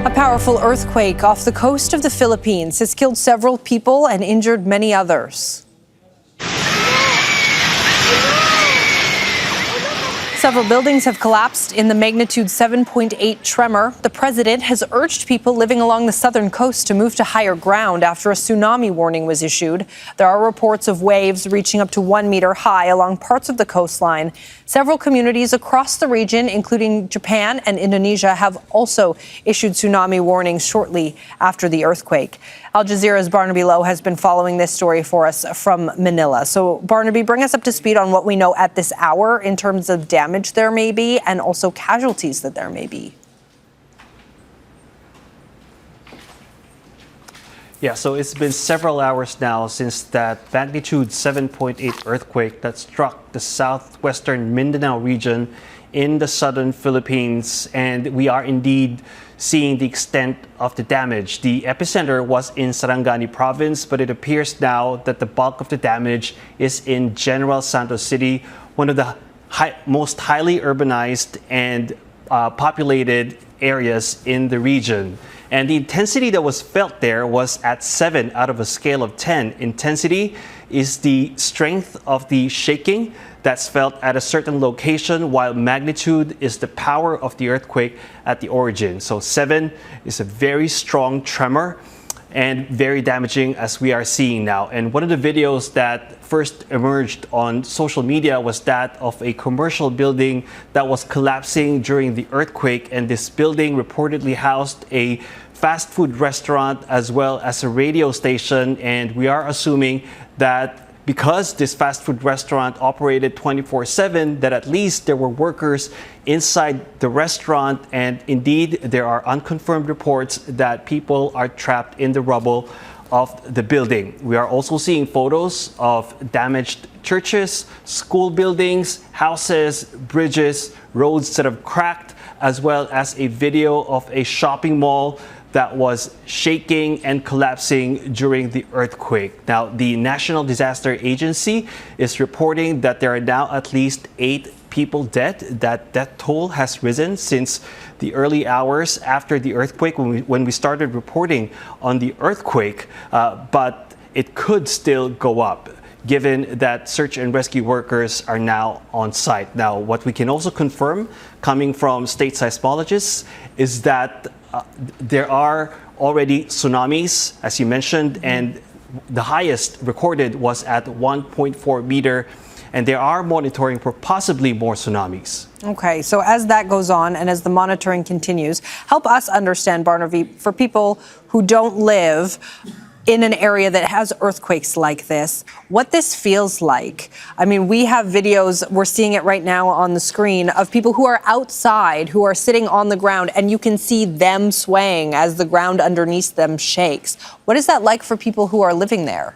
A powerful earthquake off the coast of the Philippines has killed several people and injured many others. Several buildings have collapsed in the magnitude 7.8 tremor. The president has urged people living along the southern coast to move to higher ground after a tsunami warning was issued. There are reports of waves reaching up to 1 meter high along parts of the coastline. Several communities across the region, including Japan and Indonesia, have also issued tsunami warnings shortly after the earthquake. Al Jazeera's Barnaby has been following this story for us from Manila. So, Barnaby, bring us up to speed on what we know at this hour in terms of damage there may be and also casualties that there may be. Yeah, so it's been several hours now since that magnitude 7.8 earthquake that struck the southwestern Mindanao region in the southern Philippines, and we are indeed seeing the extent of the damage. The epicenter was in Sarangani province, but it appears now that the bulk of the damage is in General Santos City, one of the most highly urbanized and populated areas in the region. And the intensity that was felt there was at 7 out of a scale of 10. Intensity is the strength of the shaking that's felt at a certain location, while magnitude is the power of the earthquake at the origin. So 7 is a very strong tremor and very damaging, as we are seeing now. And one of the videos that first emerged on social media was that of a commercial building that was collapsing during the earthquake, and this building reportedly housed a fast food restaurant as well as a radio station. And we are assuming that because this fast food restaurant operated 24/7, that at least there were workers inside the restaurant, and indeed there are unconfirmed reports that people are trapped in the rubble of the building. We are also seeing photos of damaged churches, school buildings, houses, bridges, roads that have cracked, as well as a video of a shopping mall that was shaking and collapsing during the earthquake. Now, the National Disaster Agency is reporting that there are now at least 8 people dead. That death toll has risen since the early hours after the earthquake, when we started reporting on the earthquake, but it could still go up, given that search and rescue workers are now on site. Now, what we can also confirm, coming from state seismologists, is that there are already tsunamis, as you mentioned, and the highest recorded was at 1.4 meter, and they are monitoring for possibly more tsunamis. Okay, so as that goes on and as the monitoring continues, help us understand, Barnaby, for people who don't live in an area that has earthquakes like this, what this feels like. I mean, we have videos, we're seeing it right now on the screen, of people who are outside, who are sitting on the ground, and you can see them swaying as the ground underneath them shakes. What is that like for people who are living there?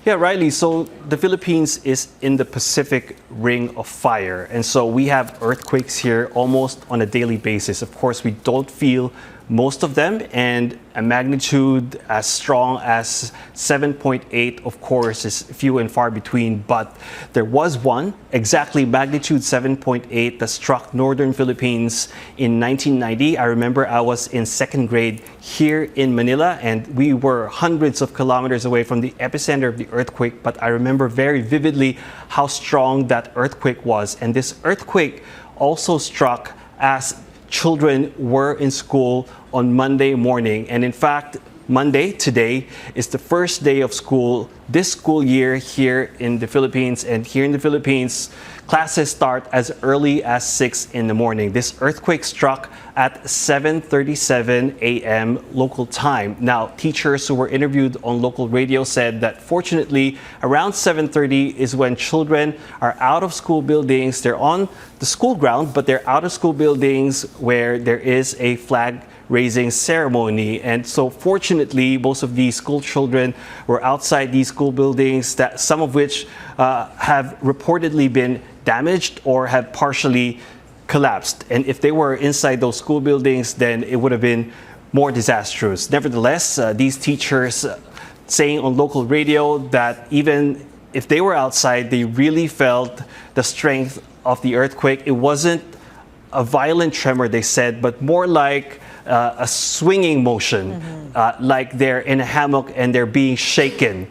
Yeah, Riley, so the Philippines is in the Pacific Ring of Fire, and so we have earthquakes here almost on a daily basis. Of course, we don't feel most of them, and a magnitude as strong as 7.8, of course, is few and far between, but there was one, exactly magnitude 7.8, that struck northern Philippines in 1990. I remember I was in 2nd grade here in Manila, and we were hundreds of kilometers away from the epicenter of the earthquake, but I remember very vividly how strong that earthquake was. And this earthquake also struck as children were in school on Monday morning. And in fact, Monday, today, is the first day of school this school year here in the Philippines. And here in the Philippines, classes start as early as 6 in the morning. This earthquake struck at 7:37 a.m. local time. Now, teachers who were interviewed on local radio said that fortunately, around 7:30 is when children are out of school buildings. They're on the school ground, but they're out of school buildings where there is a flag raising ceremony. And so fortunately, most of these school children were outside these school buildings, that some of which have reportedly been damaged or have partially collapsed. And if they were inside those school buildings, then it would have been more disastrous. Nevertheless, these teachers saying on local radio that even if they were outside, they really felt the strength of the earthquake, it wasn't a violent tremor, they said, but more like a swinging motion, like they're in a hammock and they're being shaken.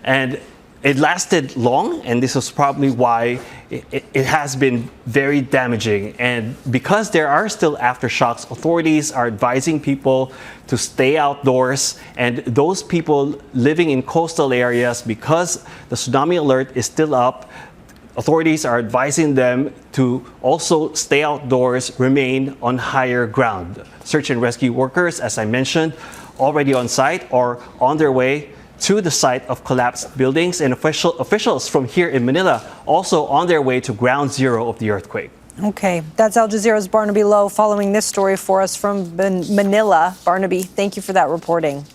And it lasted long, and this was probably why it has been very damaging. And because there are still aftershocks, authorities are advising people to stay outdoors. And those people living in coastal areas, because the tsunami alert is still up, authorities are advising them to also stay outdoors, remain on higher ground. Search and rescue workers, as I mentioned, already on site or on their way to the site of collapsed buildings, and officials from here in Manila also on their way to ground zero of the earthquake. Okay, that's Al Jazeera's Barnaby Lowe following this story for us from Manila. Barnaby, thank you for that reporting.